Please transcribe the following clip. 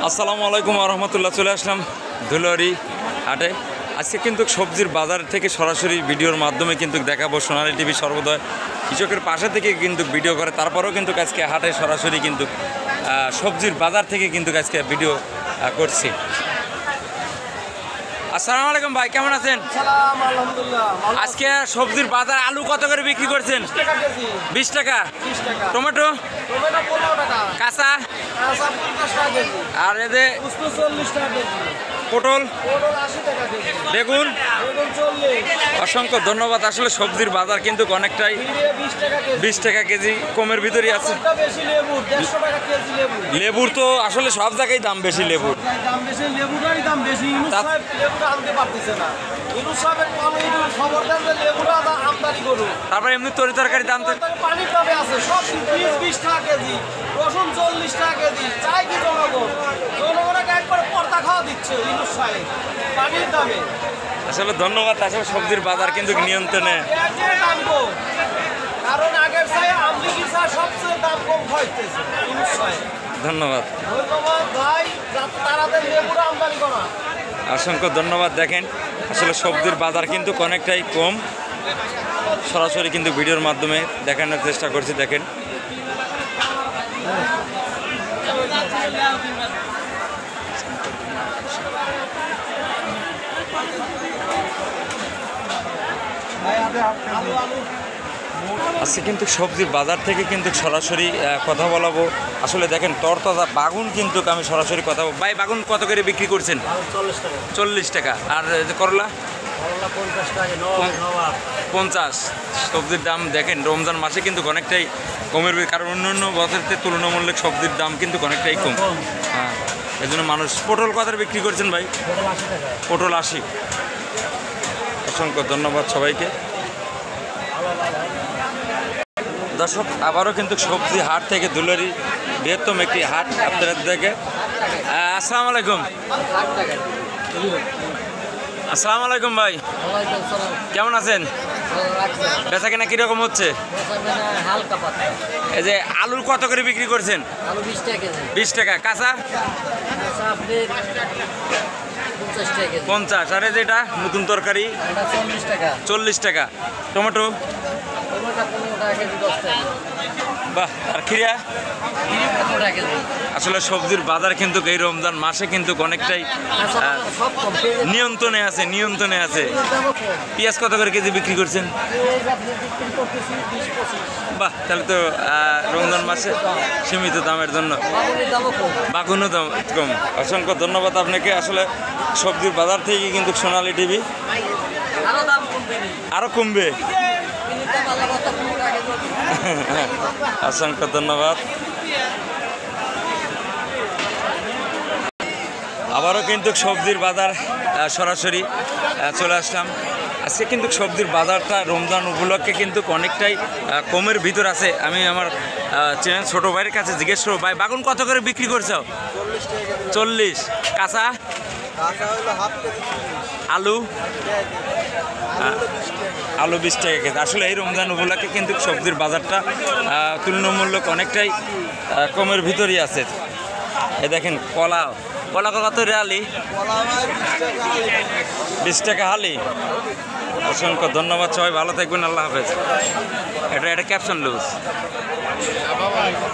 আসসালামু আলাইকুম রহমতুল্লাহ। চলে আসলাম ধুলারি হাটে। আজকে কিন্তু সবজির বাজার থেকে সরাসরি ভিডিওর মাধ্যমে কিন্তু দেখাবো। সোনালী টিভি সর্বদয় কৃষকের পাশে থেকে কিন্তু ভিডিও করে, তারপরেও কিন্তু আজকে হাটে সরাসরি কিন্তু সবজির বাজার থেকে কিন্তু আজকে ভিডিও করছি। আসসালামু আলাইকুম ভাই, কেমন আছেন? আজকে সবজির বাজার আলু কত করে বিক্রি করছেন? 20 টাকা। টমেটো কাঁচা আর এতে পটল বেগুন। অসংখ্য ধন্যবাদ। আসলে সবজির বাজার কিন্তু অনেকটাই 20 টাকা কেজি, কমের ভিতরেই আছে। লেবুর তো আসলে সব জায়গায় দাম বেশি, লেবুর তারপরে এমনি তরি তরকারি দাম তো পানির দামে আছে সব 20 টাকা কেজি, রসুন 40 টাকা কেজি। চাই কি জনগণকে একবার পর্দা খাওয়া দিচ্ছে ইনুস সাহেব পানির দামে। আসলে ধন্যবাদ। আসলে সবজির বাজার কিন্তু নিয়ন্ত্রণে, কারণ আগের চাই আমলিকি চা সবচেয়ে দাম কম হইতেছে ইনুস সাহেব। ধন্যবাদ ভাই, তাড়াতাড়ি লেবুর আমদানি করা। অসংখ্য ধন্যবাদ। দেখেন আসলে সবজির বাজার কিন্তু অনেকটাই কম, সরাসরি কিন্তু ভিডিওর মাধ্যমে দেখানোর চেষ্টা করছি। দেখেন আজকে কিন্তু সবজির বাজার থেকে কিন্তু সরাসরি কথা বলাবো। আসলে দেখেন তরতাজা বাগুন কিন্তু আমি সরাসরি কথা বলবো। ভাই বাগুন কত করে বিক্রি করছেন? 40 টাকা। আর করলা 50। সবজির দাম দেখেন রমজান মাসে কিন্তু অনেকটাই কমের, কারণ অন্য বছরের তুলনামূলক সবজির দাম কিন্তু অনেকটাই কম। হ্যাঁ, এই জন্য মানুষ। পটল কত বিক্রি করছেন ভাই? পটল 80। অসংখ্য ধন্যবাদ সবাইকে। দর্শক, আবারও কিন্তু সবজি হাট থেকে ধুলারি বৃহত্তম একটি হাট আপনাদের থেকে। আসসালামু আলাইকুম। আসসালামু আলাইকুম ভাই, কেমন আছেন? বেচা কেনা কিরকম হচ্ছে? এই যে আলুর কত করে বিক্রি করছেন? 20 টাকা। কাঁচা 50। আর যেটা নতুন তরকারি 40 টাকা। টমেটো বাহ। আর খিরা? আসলে সবজির বাজার কিন্তু এই রমজান মাসে কিন্তু অনেকটাই নিয়ন্ত্রণে আছে। পেঁয়াজ কত করে কেজি বিক্রি করছেন? বাহ, তাহলে তো রমজান মাসে সীমিত দামের জন্য বাগুনও দাম কম। অসংখ্য ধন্যবাদ আপনাকে। আসলে সবজির বাজার থেকে কিন্তু সোনালী টিভি আরো কমবে। অসংখ্য ধন্যবাদ। আবারও কিন্তু সবজির বাজার সরাসরি চলে আসলাম। আজকে কিন্তু সবজির বাজারটা রমজান উপলক্ষে কিন্তু অনেকটাই কমের ভিতর আছে। আমি আমার ছোটো ভাইয়ের কাছে জিজ্ঞেস করবো, ভাই বাগুন কত করে বিক্রি করছো? 40। কাঁচা আলু 20 টাকা কেজি। আসলে এই রমজান উপলক্ষে কিন্তু সবজির বাজারটা তুলনামূলক অনেকটাই কমের ভিতরই আছে। এই দেখেন কলা কত রে? 20 টাকা হালি। অসংখ্য ধন্যবাদ। সবাই ভালো থাকবেন। আল্লাহ হাফেজ। এটা ক্যাপশন লুজ।